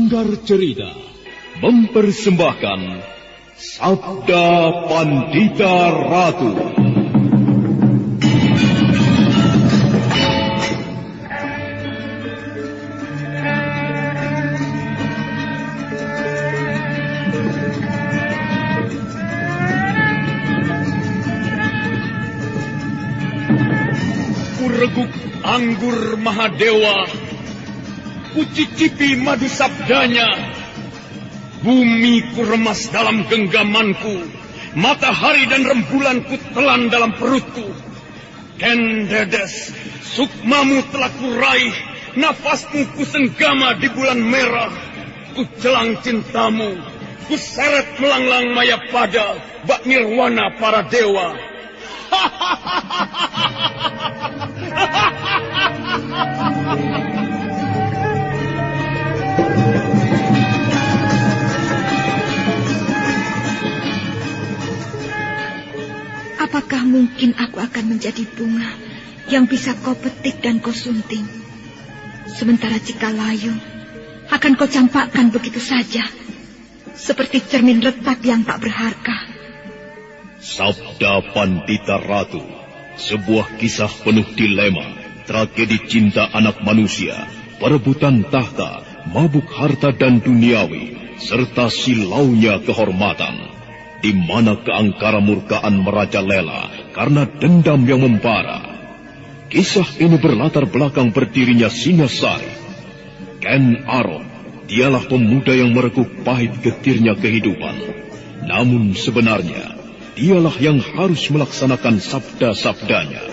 Sanggar Cerita mempersembahkan Sabda Pandita Ratu. Kureguk anggur Mahadewa, kucicipi madu sabdanya. Bumi ku remas dalam genggamanku, matahari dan rembulan ku telan dalam perutku. Ken Dedes, sukmamu telah kuraih, nafasmu ku senggama di bulan merah. Ku jelang cintamu, ku seret melanglang Mayapada, bak nirwana para dewa. Apakah mungkin aku akan menjadi bunga yang bisa kau petik dan kau sunting? Sementara jika layu, akan kau campakkan begitu saja, seperti cermin retak yang tak berharga. Sabda Pandita Ratu, sebuah kisah penuh dilema, tragedi cinta anak manusia, perebutan tahta, mabuk harta dan duniawi, serta silaunya kehormatan. Di mana keangkara murkaan merajalela karena dendam yang membara. Kisah ini berlatar belakang berdirinya Singasari. Ken Arok, dialah pemuda yang merekuk pahit getirnya kehidupan. Namun sebenarnya, dialah yang harus melaksanakan sabda-sabdanya.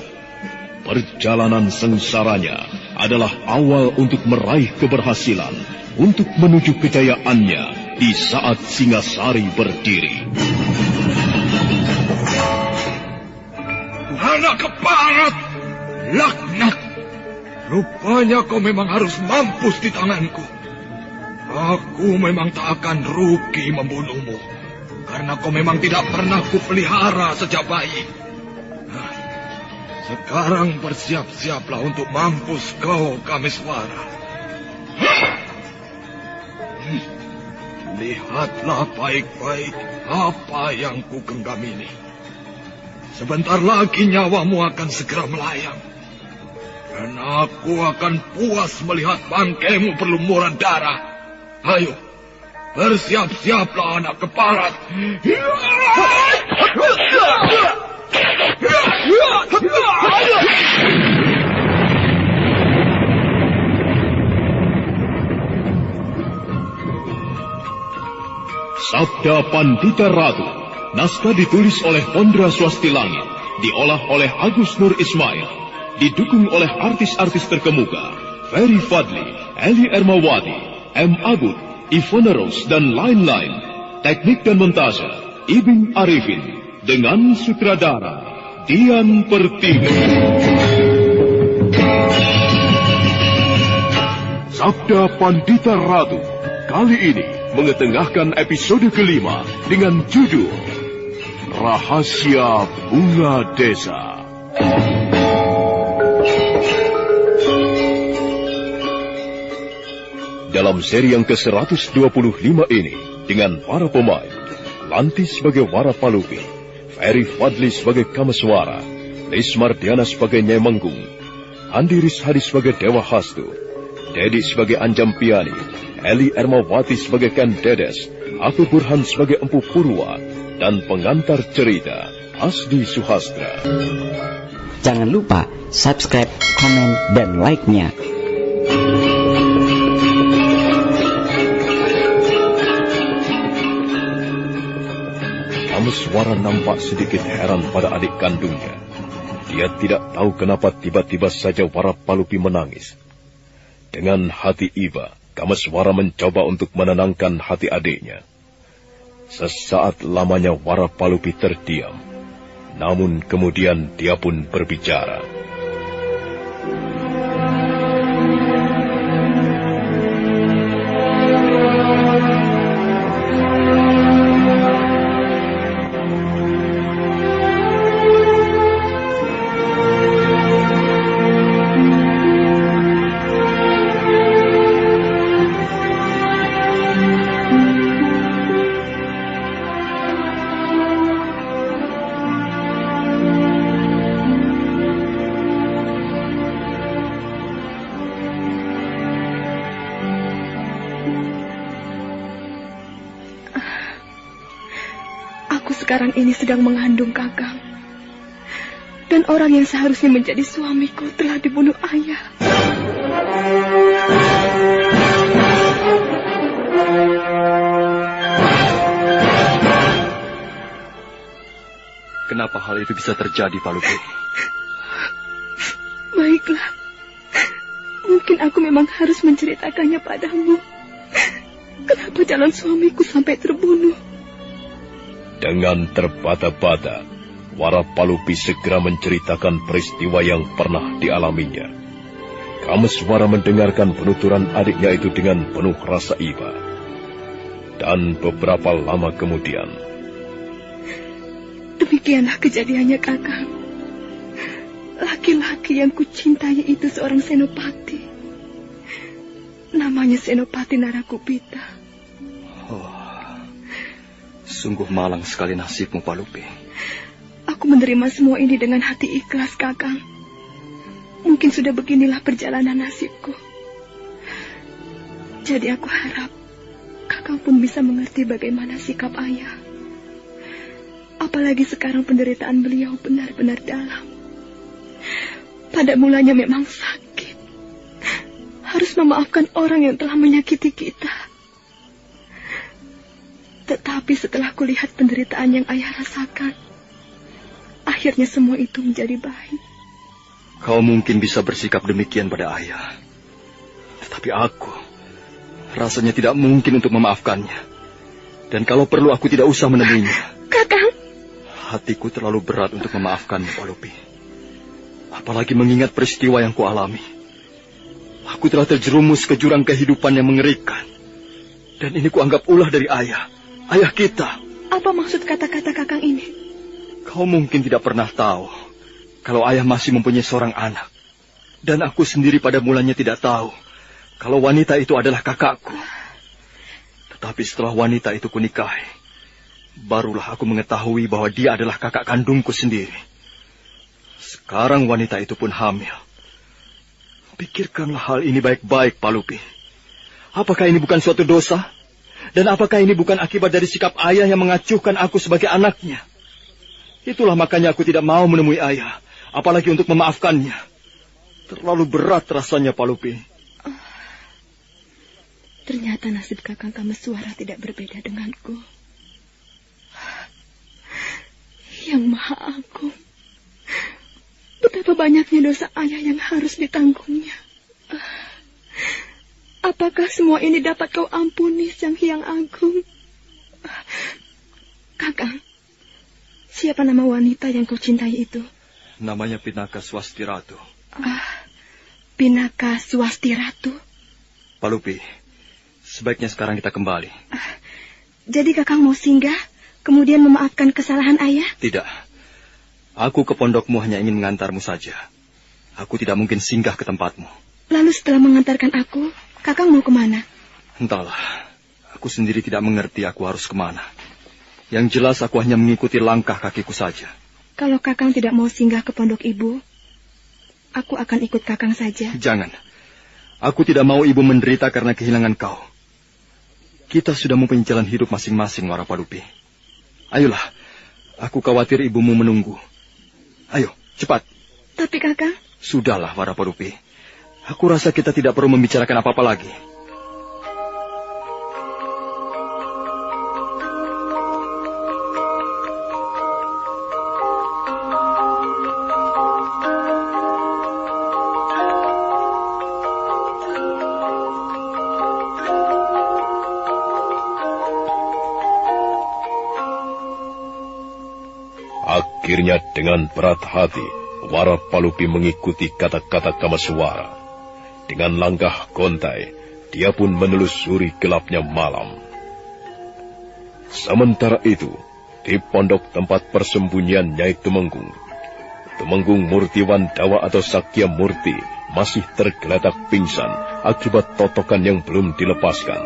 Perjalanan sengsaranya adalah awal untuk meraih keberhasilan, untuk menuju kejayaannya di saat Singasari berdiri. Anak keparat, laknat. Rupanya kau memang harus mampus di tanganku. Aku memang tak akan rugi membunuhmu, karena kau memang tidak pernah kupelihara sejak bayi. Nah, sekarang bersiap-siaplah untuk mampus kau, Kameswara. Lihatlah baik-baik apa yang ku genggam ini. Sebentar lagi nyawamu akan segera melayang. Dan aku akan puas melihat bangkaimu berlumuran darah. Ayo, bersiap-siaplah anak keparat. Sabda Pandita Ratu, naskah ditulis oleh Pondra Swastilangit, diolah oleh Agus Nur Ismail, didukung oleh artis-artis terkemuka, Ferry Fadli, Eli Ermawati, M. Agut, Ivana Rose, dan lain-lain. Teknik dan montase, Ibing Arifin, dengan sutradara Dian Pertiwi. Sabda Pandita Ratu, kali ini mengetengahkan episode kelima dengan judul Rahasia Bunga Desa. Dalam seri yang ke-125 ini, dengan para pemain, Lanti sebagai Wara Palupi, Ferry Fadli sebagai Kameswara, Lis Mardiana sebagai Nyai Menggung, Andi Rishadi sebagai Dewa Hastu, Dedi sebagai Anjam Piani, Eli Ermawati sebagai Ken Dedes, aku Burhan sebagai Empu Purwa, dan pengantar cerita Asdi Suhastra. Jangan lupa subscribe, komen, dan like-nya. Kameswara nampak sedikit heran pada adik kandungnya. Dia tidak tahu kenapa tiba-tiba saja Wara Palupi menangis. Dengan hati iba, Kameswara mencoba untuk menenangkan hati adiknya. Sesaat lamanya Wara Palupi terdiam. Namun kemudian dia pun berbicara. sekarang ini sedang mengandung Kakang. Dan orang yang seharusnya menjadi suamiku telah dibunuh ayah. Kenapa hal itu bisa terjadi, Palupi? Baiklah. Mungkin aku memang harus menceritakannya padamu. Kenapa calon suamiku sampai terbunuh? Dengan terbata-bata, Wara Palupi segera menceritakan peristiwa yang pernah dialaminya. Kameswara mendengarkan penuturan adiknya itu dengan penuh rasa iba. Dan beberapa lama kemudian, demikianlah kejadiannya, Kakang. Laki-laki yang kucintai itu seorang senopati. Namanya Senopati Narakupita. Sungguh malang sekali nasibmu, Palupi. Aku menerima semua ini dengan hati ikhlas, Kakang. Mungkin sudah beginilah perjalanan nasibku. Jadi aku harap Kakang pun bisa mengerti bagaimana sikap ayah. Apalagi sekarang penderitaan beliau benar-benar dalam. Pada mulanya memang sakit. Harus memaafkan orang yang telah menyakiti kita. Tetapi setelah kulihat penderitaan yang ayah rasakan, akhirnya semua itu menjadi baik. Kau mungkin bisa bersikap demikian pada ayah. Tetapi aku rasanya tidak mungkin untuk memaafkannya. Dan kalau perlu aku tidak usah menemuinya. Kakang. Hatiku terlalu berat untuk memaafkanmu, Palupi. Apalagi mengingat peristiwa yang kualami. Aku telah terjerumus ke jurang kehidupan yang mengerikan. Dan ini kuanggap ulah dari ayah. Ayah kita. Apa maksud kata-kata Kakang ini? Kau mungkin tidak pernah tahu kalau ayah masih mempunyai seorang anak. Dan aku sendiri pada mulanya tidak tahu kalau wanita itu adalah kakakku. Tetapi setelah wanita itu kunikahi, barulah aku mengetahui bahwa dia adalah kakak kandungku sendiri. Sekarang wanita itu pun hamil. Pikirkanlah hal ini baik-baik, Palupi. Apakah ini bukan suatu dosa? Dan apakah ini bukan akibat dari sikap ayah yang mengacuhkan aku sebagai anaknya? Itulah makanya aku tidak mau menemui ayah, apalagi untuk memaafkannya. Terlalu berat rasanya, Palupi. Ternyata nasib Kakang Kameswara tidak berbeda denganku. Yang Maha Agung, betapa banyaknya dosa ayah yang harus ditanggungnya. Apakah semua ini dapat kau ampuni, Sang Hyang Agung? Kakang, siapa nama wanita yang kau cintai itu? Namanya Pinaka Swasti Ratu. Pinaka Swasti Ratu? Palupi, sebaiknya sekarang kita kembali. Jadi Kakang mau singgah, kemudian memaafkan kesalahan ayah? Tidak. Aku ke pondokmu hanya ingin mengantarmu saja. Aku tidak mungkin singgah ke tempatmu. Lalu setelah mengantarkan aku, Kakang mau kemana? Entahlah. Aku sendiri tidak mengerti aku harus kemana. Yang jelas aku hanya mengikuti langkah kakiku saja. Kalau Kakang tidak mau singgah ke pondok ibu, aku akan ikut Kakang saja. Jangan. Aku tidak mau ibu menderita karena kehilangan kau. Kita sudah mempunyai jalan hidup masing-masing, Wara Palupi. Ayolah. Aku khawatir ibumu menunggu. Ayo, cepat. Tapi Kakang... Sudahlah, Wara Palupi. Aku rasa kita tidak perlu membicarakan apa-apa lagi. Akhirnya dengan berat hati, Wara Palupi mengikuti kata-kata Kameswara. Dengan langkah gontai, dia pun menelusuri gelapnya malam. Sementara itu, di pondok tempat persembunyian Nyai Tumenggung, Tumenggung Murtiwandawa atau Sakya Murti masih tergeletak pingsan akibat totokan yang belum dilepaskan.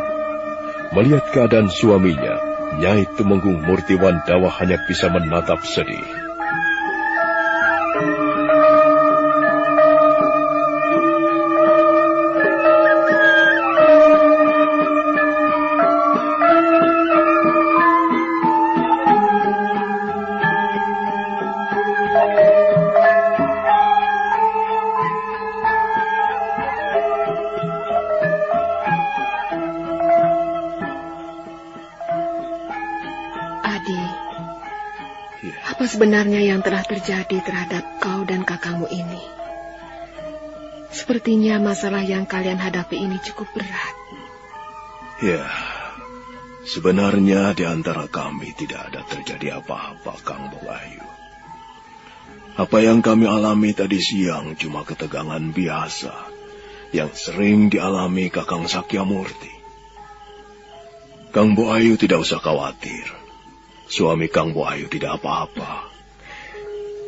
Melihat keadaan suaminya, Nyai Tumenggung Murtiwandawa hanya bisa menatap sedih. Apa sebenarnya yang telah terjadi terhadap kau dan kakakmu ini? Sepertinya masalah yang kalian hadapi ini cukup berat. Ya, sebenarnya di antara kami tidak ada terjadi apa-apa, Kang Boayu. Apa yang kami alami tadi siang cuma ketegangan biasa yang sering dialami Kakang Sakyamurti. Kang Boayu tidak usah khawatir. Suami Kang Boayu tidak apa-apa.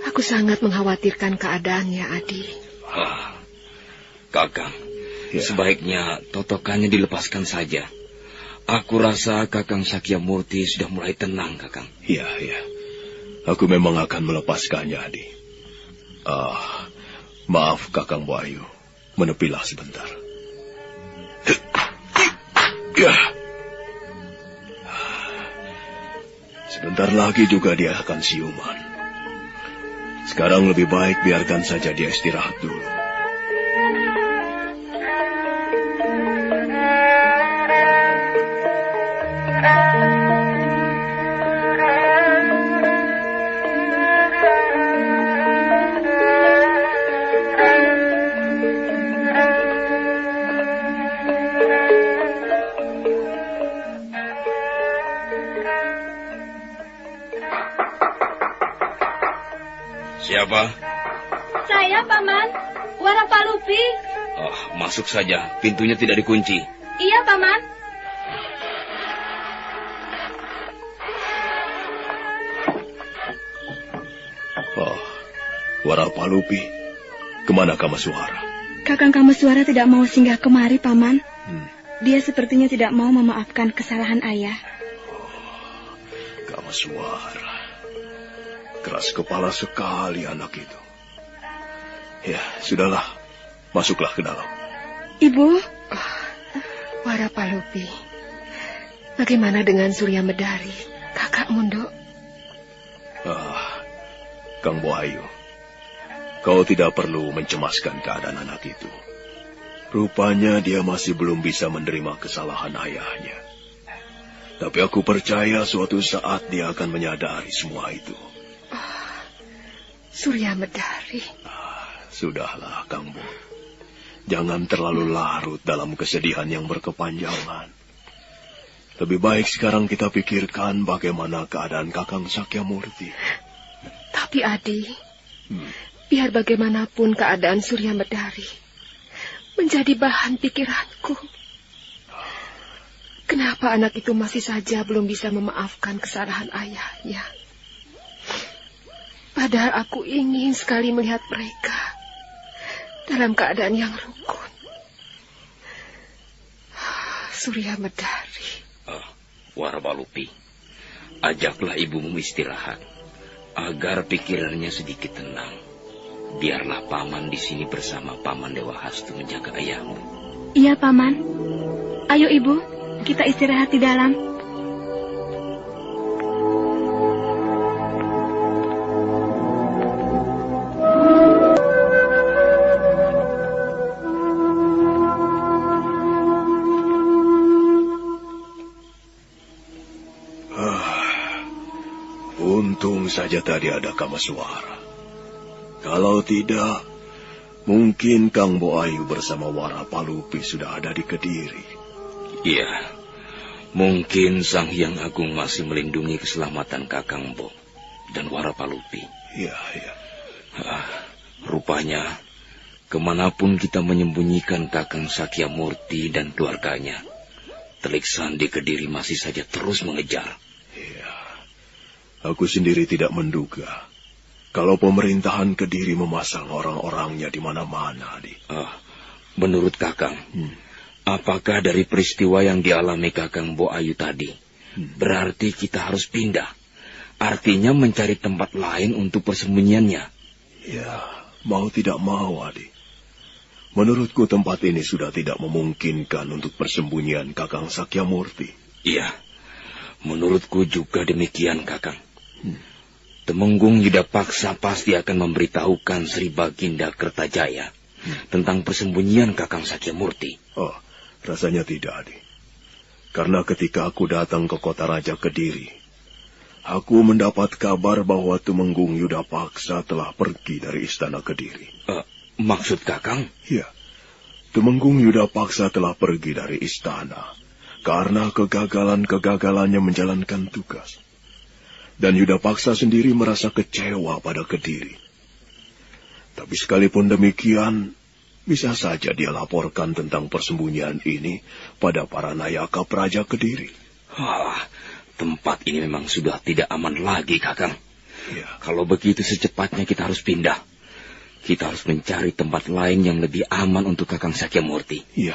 Aku sangat mengkhawatirkan keadaannya, Adi. Kakang, sebaiknya totokannya dilepaskan saja. Aku rasa Kakang Sakyamurti sudah mulai tenang, Kakang. Iya. Aku memang akan melepaskannya, Adi. Maaf, Kakang Boayu. Menepilah sebentar. Sebentar lagi juga dia akan siuman. Sekarang lebih baik biarkan saja dia istirahat dulu. Siapa? Saya, Paman. Warapalupi. Masuk saja. Pintunya tidak dikunci. Iya, Paman. Warapalupi, kemana Kamasuara? Kakang Kamasuara tidak mau singgah kemari, Paman. Dia sepertinya tidak mau memaafkan kesalahan ayah. Kamasuara. Keras kepala sekali anak itu. Ya, sudahlah. Masuklah ke dalam. Ibu. Warapalupi. Bagaimana dengan Surya Medari, kakak Mundo? Kang Boayu. Kau tidak perlu mencemaskan keadaan anak itu. Rupanya dia masih belum bisa menerima kesalahan ayahnya. Tapi aku percaya suatu saat dia akan menyadari semua itu. Surya Medari. Sudahlah, Kang Bo. Jangan terlalu larut dalam kesedihan yang berkepanjangan. Lebih baik sekarang kita pikirkan bagaimana keadaan Kakang Sakyamurti. Tapi Adi, biar bagaimanapun keadaan Surya Medari menjadi bahan pikiranku. Kenapa anak itu masih saja belum bisa memaafkan kesalahan ayahnya? Padahal aku ingin sekali melihat mereka dalam keadaan yang rukun. Surya Medari. Warapalupi, ajaklah ibumu istirahat agar pikirannya sedikit tenang. Biarlah Paman di sini bersama Paman Dewa Hastu menjaga ayahmu. Iya, Paman. Ayo, Ibu, kita istirahat di dalam. Untung saja tadi ada Kamasuara. Kalau tidak, mungkin Kang Boayu bersama Warapalupi sudah ada di Kediri. Iya, mungkin Sang Hyang Agung masih melindungi keselamatan Kakang Bo dan Warapalupi. Iya. Rupanya, kemanapun kita menyembunyikan Kakang Sakyamurti dan keluarganya, Telik Sandi Kediri masih saja terus mengejar. Iya. Aku sendiri tidak menduga kalau pemerintahan Kediri memasang orang-orangnya di mana-mana. Menurut Kakang, apakah dari peristiwa yang dialami Kakang Boayu tadi, berarti kita harus pindah? Artinya mencari tempat lain untuk persembunyiannya. Ya, mau tidak mau, Adi. Menurutku tempat ini sudah tidak memungkinkan untuk persembunyian Kakang Sakyamurti. Iya, menurutku juga demikian, Kakang. Temenggung Yudapaksa pasti akan memberitahukan Sri Baginda Kertajaya tentang persembunyian Kakang Sakyamurti. Oh, rasanya tidak, adik. Karena ketika aku datang ke kota Raja Kediri, aku mendapat kabar bahwa Temenggung Yudapaksa telah pergi dari istana Kediri. Maksud Kakang? Ya, Temenggung Yudapaksa telah pergi dari istana karena kegagalan-kegagalannya menjalankan tugas. Dan Yudapaksa sendiri merasa kecewa pada Kediri. Tapi sekalipun demikian, bisa saja dia laporkan tentang persembunyian ini pada para nayaka Praja Kediri. Tempat ini memang sudah tidak aman lagi, Kakang. Ya. Kalau begitu secepatnya kita harus pindah. Kita harus mencari tempat lain yang lebih aman untuk Kakang Sakyamurti. Iya.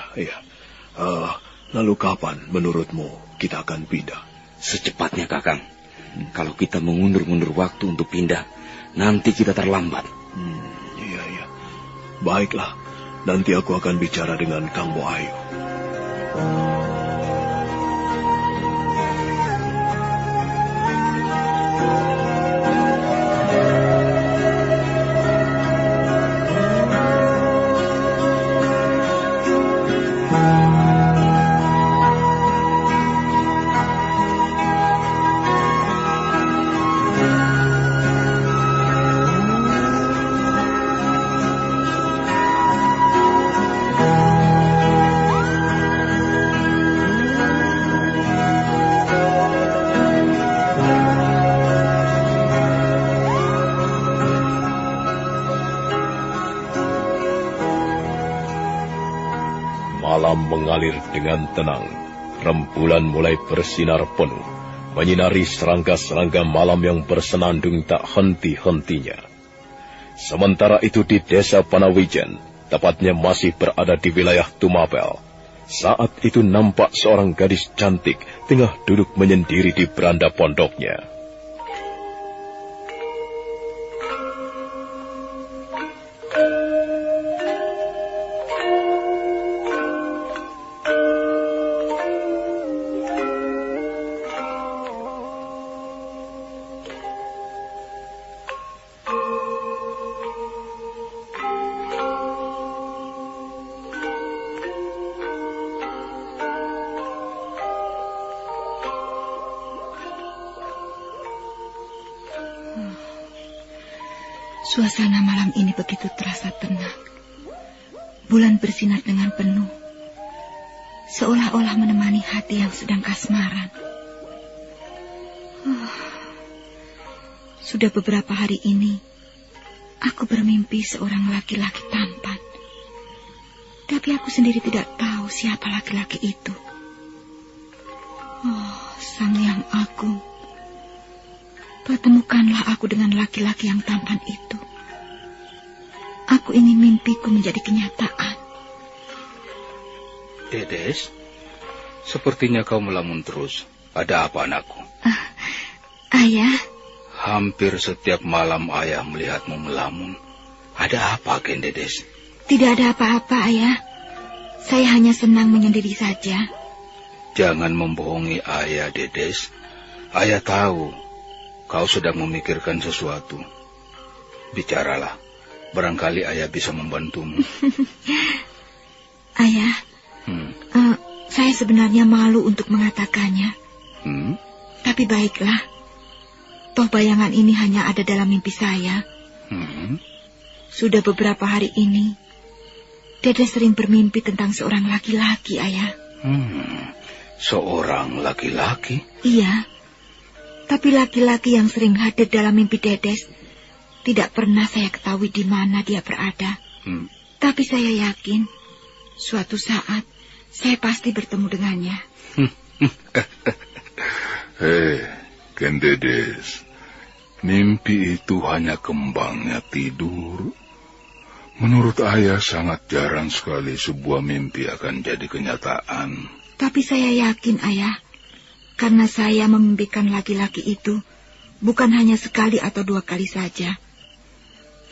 Lalu kapan menurutmu kita akan pindah? Secepatnya, Kakang. Kalau kita mengundur-mundur waktu untuk pindah, nanti kita terlambat. Iya. Baiklah, nanti aku akan bicara dengan Kang Bo Ayu. Malam mengalir dengan tenang. Rembulan mulai bersinar penuh, menyinari serangga-serangga malam yang bersenandung tak henti-hentinya. Sementara itu di desa Panawijen, tepatnya masih berada di wilayah Tumapel, saat itu nampak seorang gadis cantik tengah duduk menyendiri di beranda pondoknya. Suasana malam ini begitu terasa tenang. Bulan bersinar dengan penuh, seolah-olah menemani hati yang sedang kasmaran. Sudah beberapa hari ini, aku bermimpi seorang laki-laki tampan. Tapi aku sendiri tidak tahu siapa laki-laki itu. Sang Yang Agung, pertemukanlah aku dengan laki-laki yang tampan itu. Aku ingin mimpiku menjadi kenyataan. Dedes, sepertinya kau melamun terus. Ada apa, anakku? Ayah. Hampir setiap malam ayah melihatmu melamun. Ada apa, Ken Dedes? Tidak ada apa-apa, Ayah. Saya hanya senang menyendiri saja. Jangan membohongi ayah, Dedes. Ayah tahu kau sedang memikirkan sesuatu. Bicaralah. Barangkali ayah bisa membantumu. Ayah, saya sebenarnya malu untuk mengatakannya. Tapi baiklah. Toh bayangan ini hanya ada dalam mimpi saya. Sudah beberapa hari ini, Dede sering bermimpi tentang seorang laki-laki, Ayah. Seorang laki-laki? Iya. Tapi laki-laki yang sering hadir dalam mimpi Dedes tidak pernah saya ketahui di mana dia berada. Tapi saya yakin suatu saat saya pasti bertemu dengannya. Ken Dedes, mimpi itu hanya kembangnya tidur. Menurut ayah sangat jarang sekali sebuah mimpi akan jadi kenyataan. Tapi saya yakin, Ayah, karena saya memimpikan laki-laki itu bukan hanya sekali atau 2 kali saja.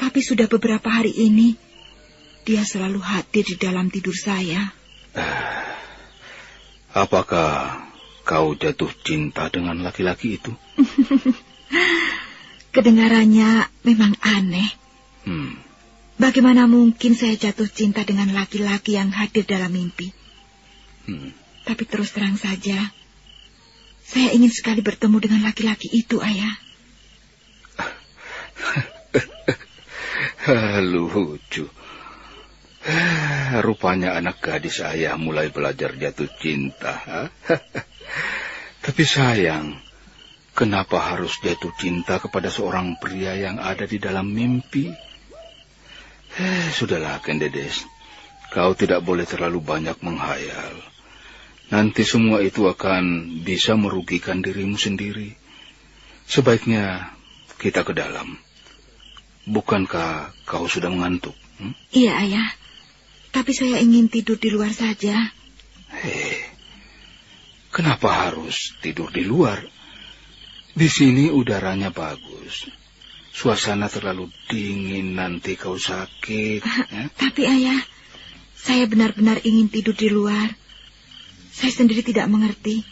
Tapi sudah beberapa hari ini, dia selalu hadir di dalam tidur saya. Apakah kau jatuh cinta dengan laki-laki itu? Kedengarannya memang aneh. Bagaimana mungkin saya jatuh cinta dengan laki-laki yang hadir dalam mimpi? Tapi terus terang saja, saya ingin sekali bertemu dengan laki-laki itu, Ayah. Lucu. Rupanya anak gadis ayah mulai belajar jatuh cinta. Tapi sayang, kenapa harus jatuh cinta kepada seorang pria yang ada di dalam mimpi? Sudahlah, Kendedes. Kau tidak boleh terlalu banyak menghayal. Nanti semua itu akan bisa merugikan dirimu sendiri. Sebaiknya kita ke dalam. Bukankah kau sudah mengantuk? Iya, Ayah. Tapi saya ingin tidur di luar saja. Kenapa harus tidur di luar? Di sini udaranya bagus. Suasana terlalu dingin, nanti kau sakit. Tapi Ayah, saya benar-benar ingin tidur di luar. Saya sendiri tidak mengerti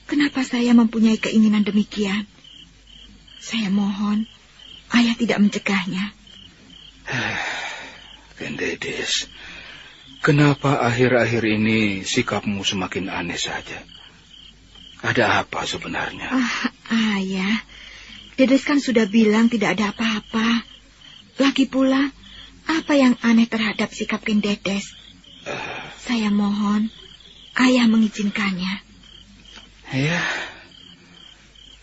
kenapa saya mempunyai keinginan demikian. Saya mohon Ayah tidak mencegahnya. Kendedes, kenapa akhir-akhir ini sikapmu semakin aneh saja? Ada apa sebenarnya? Ayah, Dedes kan sudah bilang tidak ada apa-apa. Lagi pula, apa yang aneh terhadap sikap Ken Dedes? Saya mohon Ayah mengizinkannya. Ya,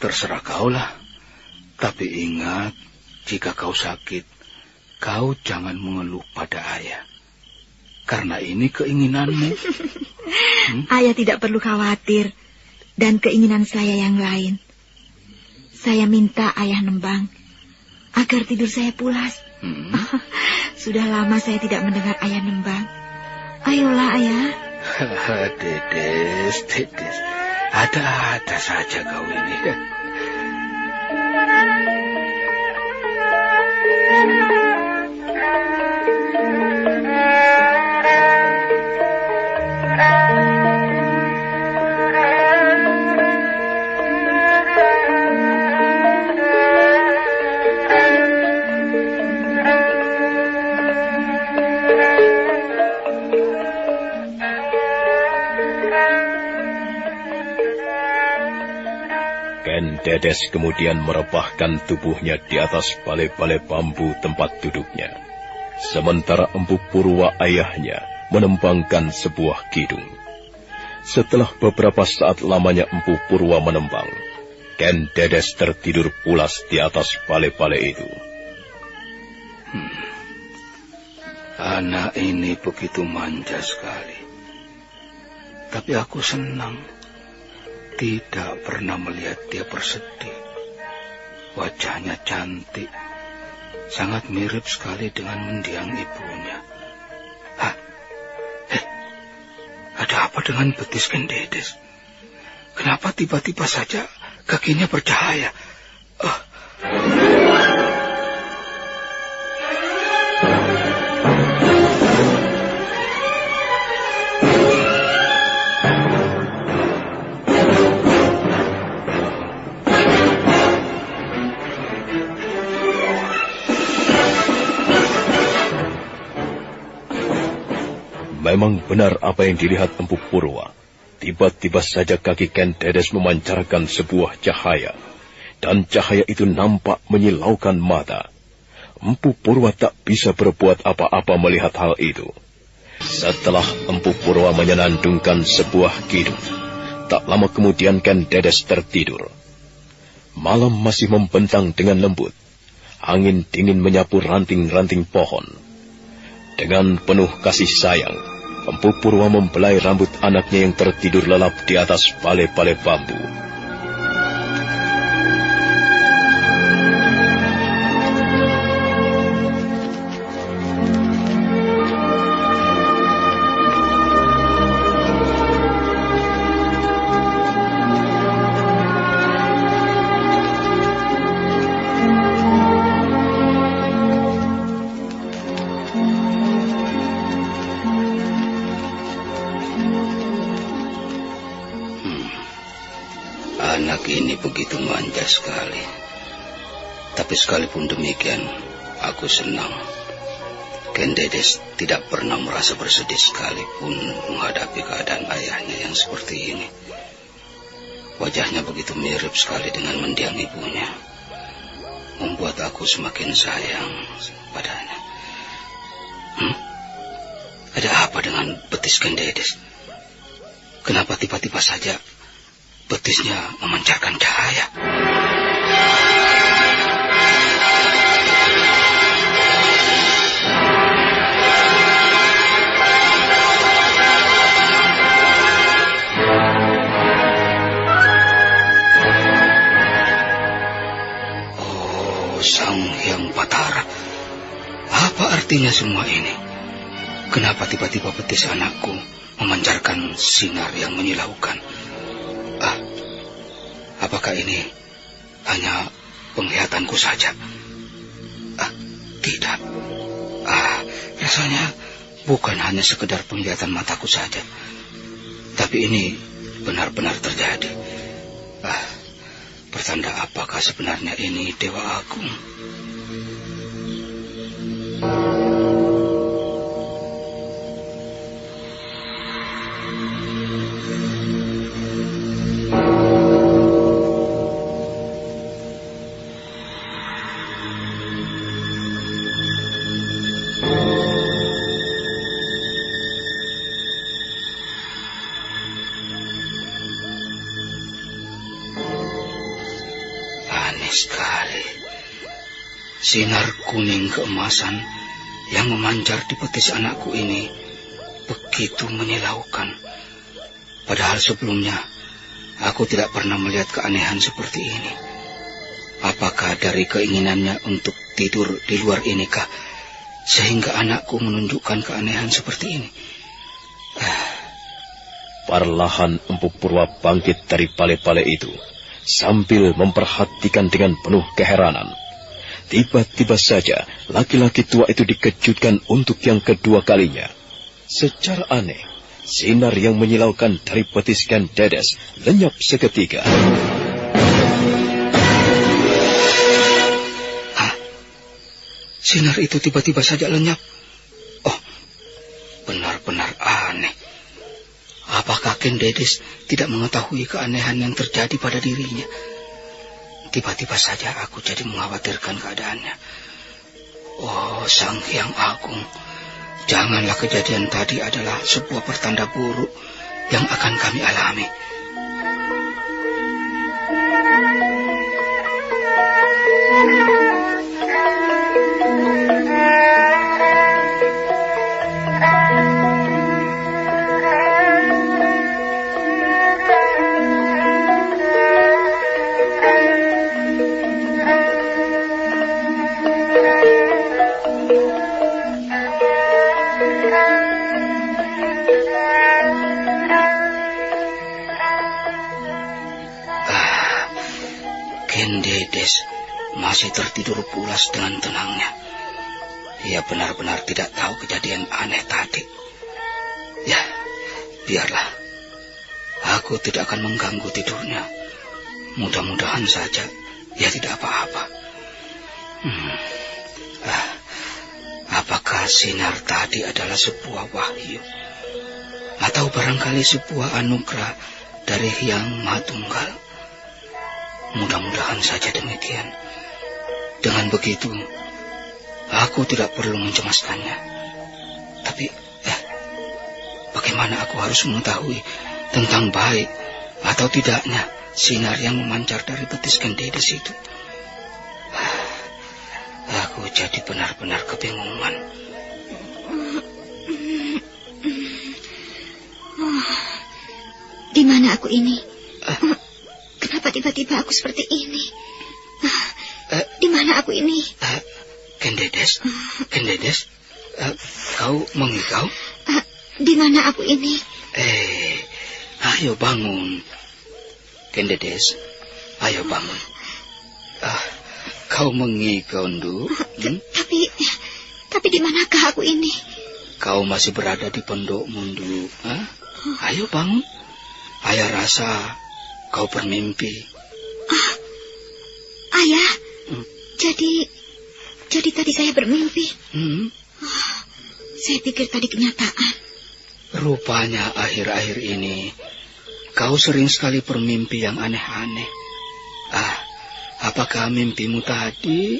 terserah kaulah. Tapi ingat, jika kau sakit, kau jangan mengeluh pada Ayah. Karena ini keinginanmu. Ayah tidak perlu khawatir. Dan keinginan saya yang lain. Saya minta Ayah nembang agar tidur saya pulas. Sudah lama saya tidak mendengar Ayah nembang. Ayolah, Ayah. Dedes. Ada-ada saja kau ini. Ken Dedes kemudian merebahkan tubuhnya di atas balai-balai bambu tempat duduknya. Sementara Empu Purwa ayahnya menembangkan sebuah kidung. Setelah beberapa saat lamanya Empu Purwa menembang, Ken Dedes tertidur pulas di atas balai-balai itu. Anak ini begitu manja sekali. Tapi aku senang. Tidak pernah melihat dia bersedih. Wajahnya cantik. Sangat mirip sekali dengan mendiang ibunya. Ada apa dengan betis Ken Dedes? Kenapa tiba-tiba saja kakinya bercahaya? Memang benar apa yang dilihat Empu Purwa. Tiba-tiba saja kaki Ken Dedes memancarkan sebuah cahaya. Dan cahaya itu nampak menyilaukan mata. Empu Purwa tak bisa berbuat apa-apa melihat hal itu. Setelah Empu Purwa menyenandungkan sebuah kidung, tak lama kemudian Ken Dedes tertidur. Malam masih membentang dengan lembut. Angin dingin menyapu ranting-ranting pohon. Dengan penuh kasih sayang, Empu Purwa membelai rambut anaknya yang tertidur lelap di atas balai-balai bambu. Anak ini begitu manja sekali. Tapi sekalipun demikian, aku senang. Kendedes tidak pernah merasa bersedih sekalipun menghadapi keadaan ayahnya yang seperti ini. Wajahnya begitu mirip sekali dengan mendiang ibunya, membuat aku semakin sayang padanya. Ada apa dengan betis Kendedes? Kenapa tiba-tiba saja betisnya memancarkan cahaya? Sang Hyang Batara, apa artinya semua ini? Kenapa tiba-tiba betis anakku memancarkan sinar yang menyilaukan? Apakah ini hanya penglihatanku saja? Tidak. Rasanya bukan hanya sekedar penglihatan mataku saja, tapi ini benar-benar terjadi. Pertanda apakah sebenarnya ini Dewa Agung? Sekali. Sinar kuning keemasan yang memancar di betis anakku ini begitu menyilaukan. Padahal sebelumnya aku tidak pernah melihat keanehan seperti ini. Apakah dari keinginannya untuk tidur di luar inikah sehingga anakku menunjukkan keanehan seperti ini? Perlahan Empu Purwa bangkit dari pale-pale itu sambil memperhatikan dengan penuh keheranan. Tiba-tiba saja laki-laki tua itu dikejutkan untuk yang kedua kalinya. Secara aneh, sinar yang menyilaukan dari betis Kendedes lenyap seketika. Sinar itu tiba-tiba saja lenyap. Benar-benar aneh. Apakah Kendedes tidak mengetahui keanehan yang terjadi pada dirinya? Tiba-tiba saja aku jadi mengkhawatirkan keadaannya. Sang Hyang Agung, janganlah kejadian tadi adalah sebuah pertanda buruk yang akan kami alami. Kendedes masih tertidur pulas dengan tenangnya. Ia benar-benar tidak tahu kejadian aneh tadi. Ya, biarlah. Aku tidak akan mengganggu tidurnya. Mudah-mudahan saja ia tidak apa-apa. Apakah sinar tadi adalah sebuah wahyu? Atau barangkali sebuah anugerah dari Hyang Mahatunggal? Mudah-mudahan saja demikian. Dengan begitu, aku tidak perlu mencemaskannya. Tapi, bagaimana aku harus mengetahui tentang baik atau tidaknya sinar yang memancar dari betis Kendedes itu? Aku jadi benar-benar kebingungan. Di mana aku ini? Kenapa tiba-tiba aku seperti ini? Di mana aku ini? Kendedes, kau mengigau? Di mana aku ini? Ayo bangun. Kendedes, ayo bangun. Kau mengigau, Ndu? Tapi di manakah aku ini? Kau masih berada di pondokmu, Ndu. Ayo bangun. Ayah rasa kau bermimpi. Ayah? Jadi tadi saya bermimpi. Saya pikir tadi kenyataan. Rupanya akhir-akhir ini kau sering sekali bermimpi yang aneh-aneh. Apakah mimpimu tadi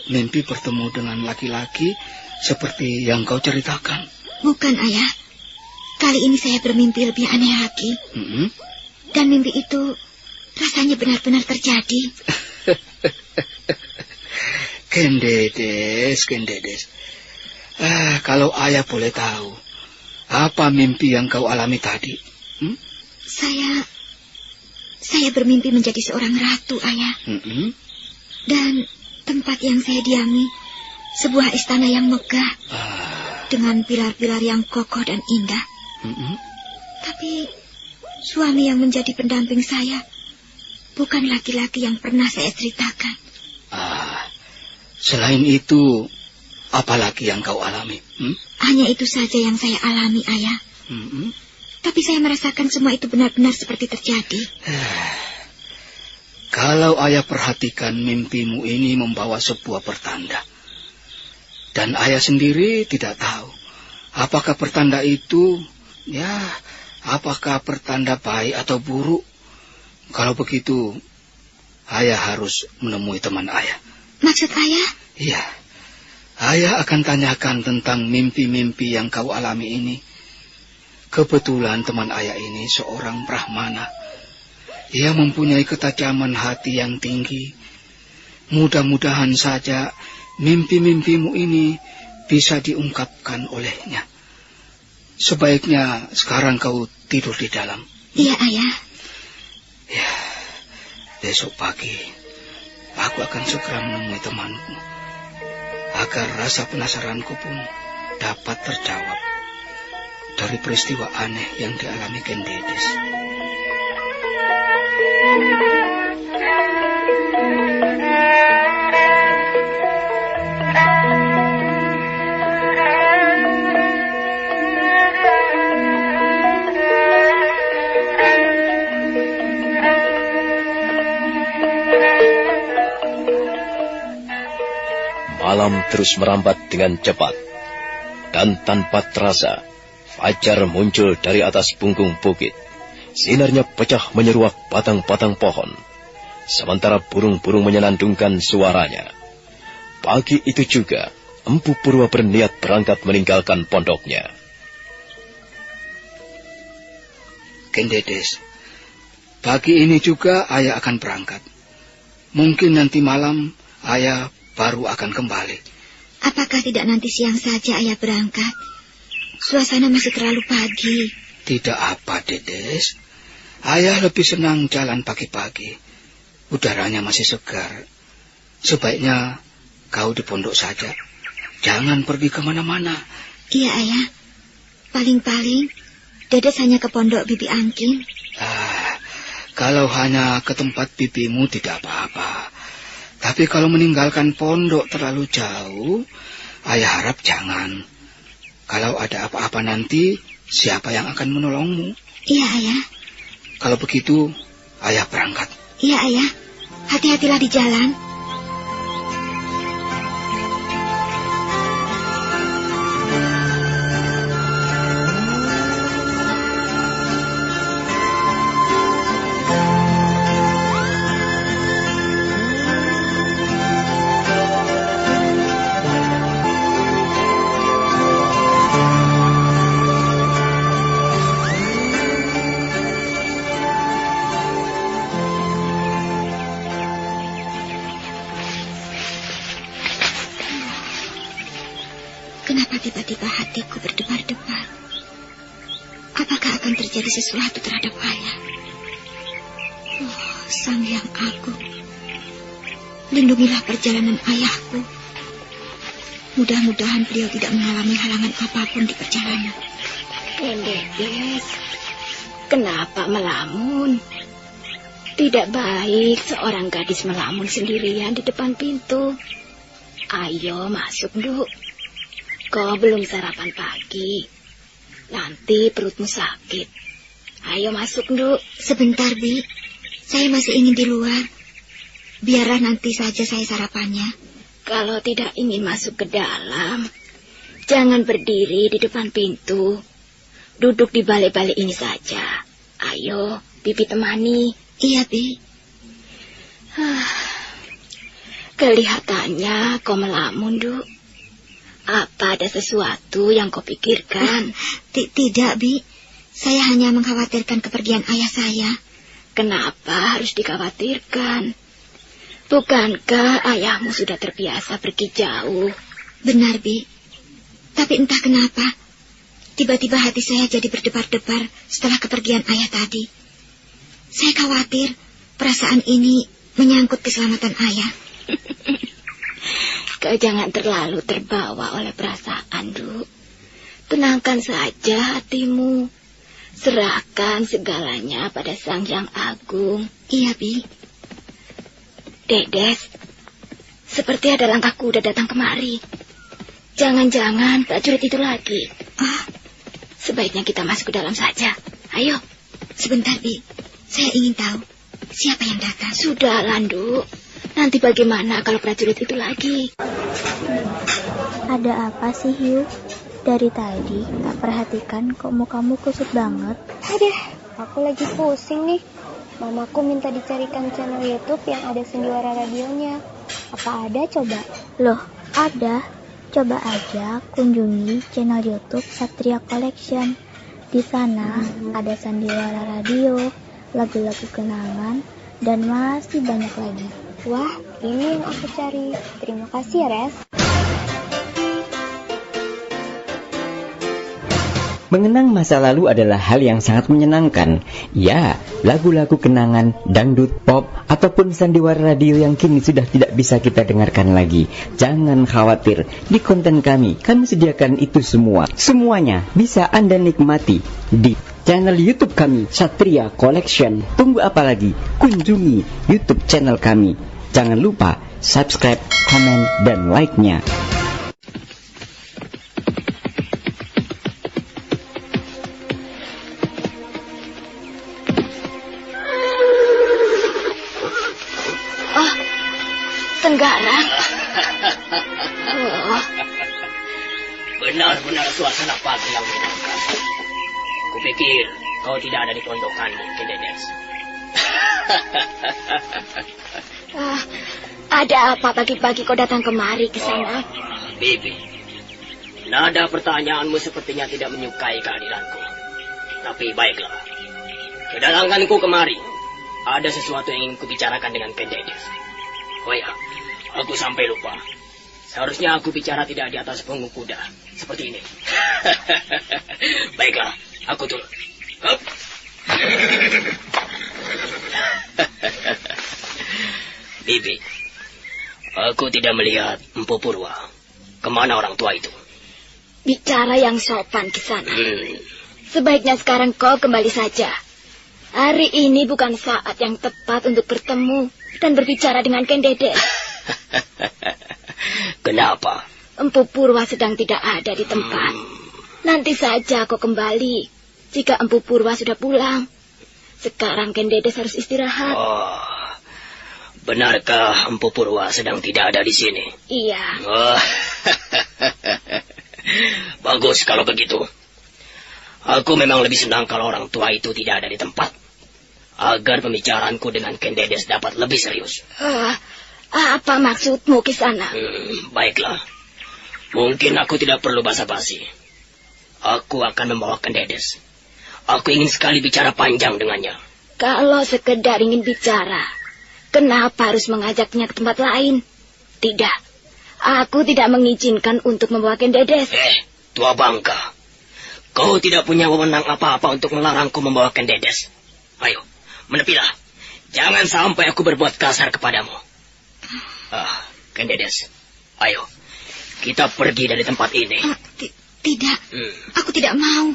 mimpi bertemu dengan laki-laki seperti yang kau ceritakan? Bukan, Ayah. Kali ini saya bermimpi lebih aneh lagi. Dan mimpi itu rasanya benar-benar terjadi. Kendedes. Kalau ayah boleh tahu, apa mimpi yang kau alami tadi? Saya bermimpi menjadi seorang ratu, Ayah. Dan tempat yang saya diami, sebuah istana yang megah, dengan pilar-pilar yang kokoh dan indah. Tapi suami yang menjadi pendamping saya bukan laki-laki yang pernah saya ceritakan. Selain itu, apalagi yang kau alami? Hanya itu saja yang saya alami, Ayah. Tapi saya merasakan semua itu benar-benar seperti terjadi. Kalau ayah perhatikan, mimpimu ini membawa sebuah pertanda. Dan ayah sendiri tidak tahu apakah pertanda itu, apakah pertanda baik atau buruk. Kalau begitu, ayah harus menemui teman ayah. Maksud ayah? Iya. Ayah akan tanyakan tentang mimpi-mimpi yang kau alami ini. Kebetulan teman ayah ini seorang Brahmana. Ia mempunyai ketajaman hati yang tinggi. Mudah-mudahan saja mimpi-mimpimu ini bisa diungkapkan olehnya. Sebaiknya sekarang kau tidur di dalam. Iya, Ayah. Ya, besok pagi aku akan segera menemui temanku, agar rasa penasaranku pun dapat terjawab dari peristiwa aneh yang dialami Kendedes. Malam terus merambat dengan cepat, dan tanpa terasa, fajar muncul dari atas punggung bukit. Sinarnya pecah menyeruak batang-batang pohon, sementara burung-burung menyenandungkan suaranya. Pagi itu juga, Empu Purwa berniat berangkat meninggalkan pondoknya. Kendedes, pagi ini juga ayah akan berangkat. Mungkin nanti malam ayah baru akan kembali. Apakah tidak nanti siang saja ayah berangkat? Suasana masih terlalu pagi. Tidak apa, Dedes. Ayah lebih senang jalan pagi-pagi. Udaranya masih segar. Sebaiknya kau di pondok saja. Jangan pergi kemana-mana. Iya, Ayah. Paling-paling Dedes hanya ke pondok Bibi Angkin. Kalau hanya ke tempat bibimu tidak apa-apa. Tapi kalau meninggalkan pondok terlalu jauh, ayah harap jangan. Kalau ada apa-apa nanti, siapa yang akan menolongmu? Iya, Ayah. Kalau begitu, ayah berangkat. Iya, Ayah. Hati-hatilah di jalan. Kenapa tiba-tiba hatiku berdebar-debar? Apakah akan terjadi sesuatu terhadap ayah? Oh, Sang Yang Agung, lindungilah perjalanan ayahku. Mudah-mudahan beliau tidak mengalami halangan apapun di perjalanan. Kendedes, kenapa melamun? Tidak baik seorang gadis melamun sendirian di depan pintu. Ayo masuk, Nduk. Kau belum sarapan pagi. Nanti perutmu sakit. Ayo masuk, Nduk. Sebentar, Bi. Saya masih ingin di luar. Biarlah nanti saja saya sarapannya. Kalau tidak ingin masuk ke dalam, jangan berdiri di depan pintu. Duduk di balik-balik ini saja. Ayo, Bibi temani. Iya, Bi. Kelihatannya kau melamun, Duk. Apa ada sesuatu yang kau pikirkan? Tidak, Bi. Saya hanya mengkhawatirkan kepergian ayah saya. Kenapa harus dikhawatirkan? Bukankah ayahmu sudah terbiasa pergi jauh? Benar, Bi. Tapi entah kenapa, tiba-tiba hati saya jadi berdebar-debar setelah kepergian ayah tadi. Saya khawatir perasaan ini menyangkut keselamatan ayah. Kau jangan terlalu terbawa oleh perasaan, Duk. Tenangkan saja hatimu. Serahkan segalanya pada Sang Hyang Agung. Iya, Bi. Dedes, seperti ada langkah kuda datang kemari. Jangan-jangan prajurit itu lagi. Sebaiknya kita masuk ke dalam saja. Ayo. Sebentar, Bi. Saya ingin tahu siapa yang datang. Sudah, Landu. Nanti bagaimana kalau prajurit itu lagi? Ada apa sih, Hiu? Dari tadi tak perhatikan kok mukamu kusut banget. Aduh, aku lagi pusing nih. Mamaku minta dicarikan channel YouTube yang ada sendiwara radionya. Apa ada coba? Loh, ada. Coba aja kunjungi channel YouTube Satria Collection. Di sana ada sandiwara radio, lagu-lagu kenangan, dan masih banyak lagi. Wah, ini yang aku cari. Terima kasih ya, Res. Mengenang masa lalu adalah hal yang sangat menyenangkan. Ya, lagu-lagu kenangan, dangdut, pop, ataupun sandiwara radio yang kini sudah tidak bisa kita dengarkan lagi. Jangan khawatir, di konten kami sediakan itu semua. Semuanya bisa Anda nikmati di channel YouTube kami, Satria Collection. Tunggu apa lagi? Kunjungi YouTube channel kami. Jangan lupa subscribe, komen, dan like-nya. Tenggarang. Benar-benar suasana pagi yang menyenangkan. Kupikir kau tidak ada di pondokanmu, Dedes. Ada apa pagi-pagi kau datang kemari ke sana? Bibi, nada pertanyaanmu sepertinya tidak menyukai kehadiranku. Tapi baiklah, kedatanganku kemari. Ada sesuatu yang ingin kubicarakan dengan Dedes. Oh ya, aku sampai lupa. Seharusnya aku bicara tidak di atas punggung kuda. Seperti ini. Baiklah, aku turun. Hup. Bibi, aku tidak melihat Empu Purwa. Kemana orang tua itu? Bicara yang sopan ke sana. Sebaiknya sekarang kau kembali saja. Hari ini bukan saat yang tepat untuk bertemu dan berbicara dengan Dedes. Kenapa? Empu Purwa sedang tidak ada di tempat. Nanti saja kau kembali jika Empu Purwa sudah pulang. Sekarang Dedes harus istirahat. Oh, benarkah Empu Purwa sedang tidak ada di sini? Iya. Oh. Bagus kalau begitu. Aku memang lebih senang kalau orang tua itu tidak ada di tempat, agar pembicaraanku dengan Dedes dapat lebih serius. Apa maksudmu ke sana? Baiklah. Mungkin aku tidak perlu basa-basi. Aku akan membawa Dedes. Aku ingin sekali bicara panjang dengannya. Kalau sekedar ingin bicara, kenapa harus mengajaknya ke tempat lain? Tidak. Aku tidak mengizinkan untuk membawa Dedes. Tua bangka. Kau tidak punya wewenang apa-apa untuk melarangku membawa Dedes. Ayo, menepilah. Jangan sampai aku berbuat kasar kepadamu. Dedes, ayo. Kita pergi dari tempat ini. Tidak, aku tidak mau.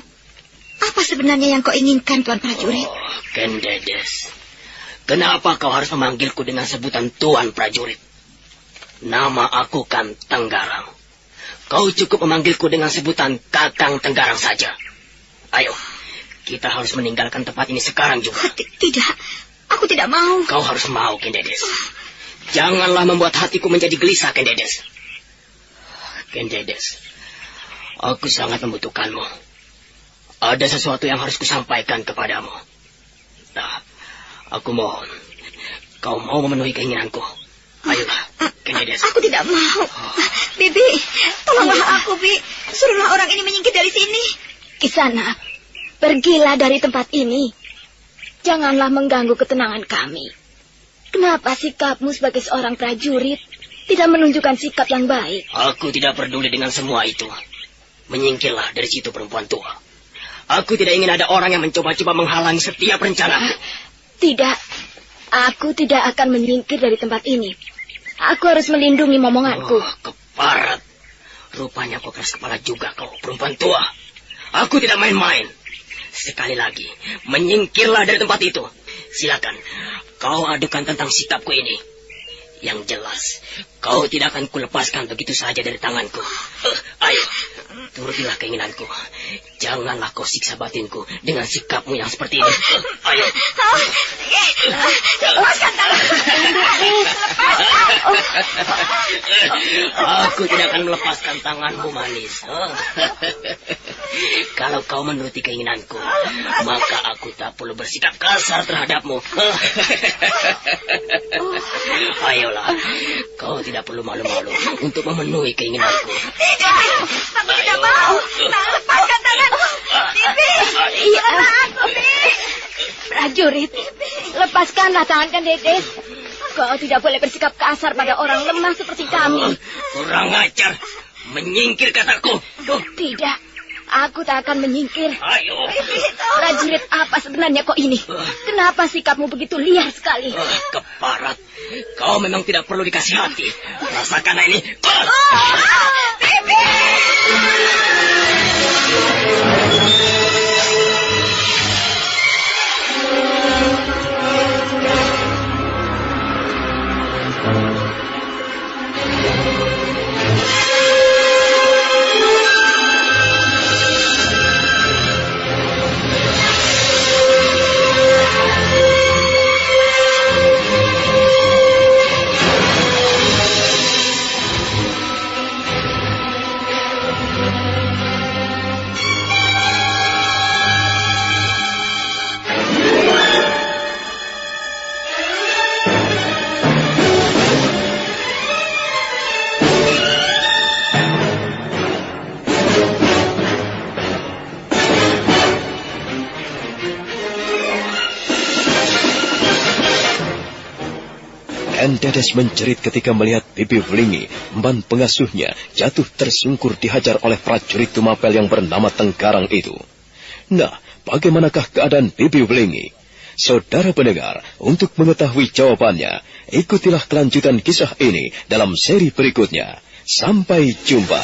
Apa sebenarnya yang kau inginkan, Tuan Prajurit? Dedes, kenapa kau harus memanggilku dengan sebutan Tuan Prajurit? Nama aku kan Tenggarang. Kau cukup memanggilku dengan sebutan Kakang Tenggarang saja. Ayo, kita harus meninggalkan tempat ini sekarang juga. Tidak, aku tidak mau. Kau harus mau, Dedes. Janganlah membuat hatiku menjadi gelisah, Kendedes. Kendedes, aku sangat membutuhkanmu. Ada sesuatu yang harus kusampaikan kepadamu. Nah, aku mohon, kau mau memenuhi keinginanku. Ayolah, Kendedes. Aku tidak mau. Bibi, tolonglah aku, Bi. Suruhlah orang ini menyingkir dari sini. Kisanak, pergilah dari tempat ini. Janganlah mengganggu ketenangan kami. Kenapa sikapmu sebagai seorang prajurit tidak menunjukkan sikap yang baik? Aku tidak peduli dengan semua itu. Menyingkirlah dari situ, perempuan tua. Aku tidak ingin ada orang yang mencoba-coba menghalangi setiap rencanaku. Tidak, aku tidak akan menyingkir dari tempat ini. Aku harus melindungi momonganku. Keparat. Rupanya kau keras kepala juga kau, perempuan tua. Aku tidak main-main. Sekali lagi, menyingkirlah dari tempat itu. Silakan, kau adukan tentang sikapku ini. Yang jelas, kau tidak akan kulepaskan begitu saja dari tanganku. Ayo, turutilah keinginanku. Janganlah kau siksa batinku dengan sikapmu yang seperti ini. Ayo. Lepaskan tanganku. Aku tidak akan melepaskan tanganmu, manis. Kalau kau menuruti keinginanku, maka aku tak perlu bersikap kasar terhadapmu. Ayolah, kau tidak perlu malu-malu untuk memenuhi keinginanku. Tidak, aku tidak mau. Lepaskan tanganku. Bibi, tolong aku, Bibi. Prajurit, lepaskanlah tangan Kendedes. Kau tidak boleh bersikap kasar pada orang lemah seperti kami. Kurang ajar, menyingkir kataku. Tidak, aku tak akan menyingkir. Ayo. Prajurit apa sebenarnya kau ini? Kenapa sikapmu begitu liar sekali? Keparat, kau memang tidak perlu dikasih hati. Rasakan ini. Bibi! Kendedes menjerit ketika melihat Bibi Vlingi, emban pengasuhnya, jatuh tersungkur dihajar oleh prajurit Tumapel yang bernama Tenggarang itu. Nah, bagaimanakah keadaan Bibi Vlingi? Saudara pendengar, untuk mengetahui jawabannya, ikutilah kelanjutan kisah ini dalam seri berikutnya. Sampai jumpa.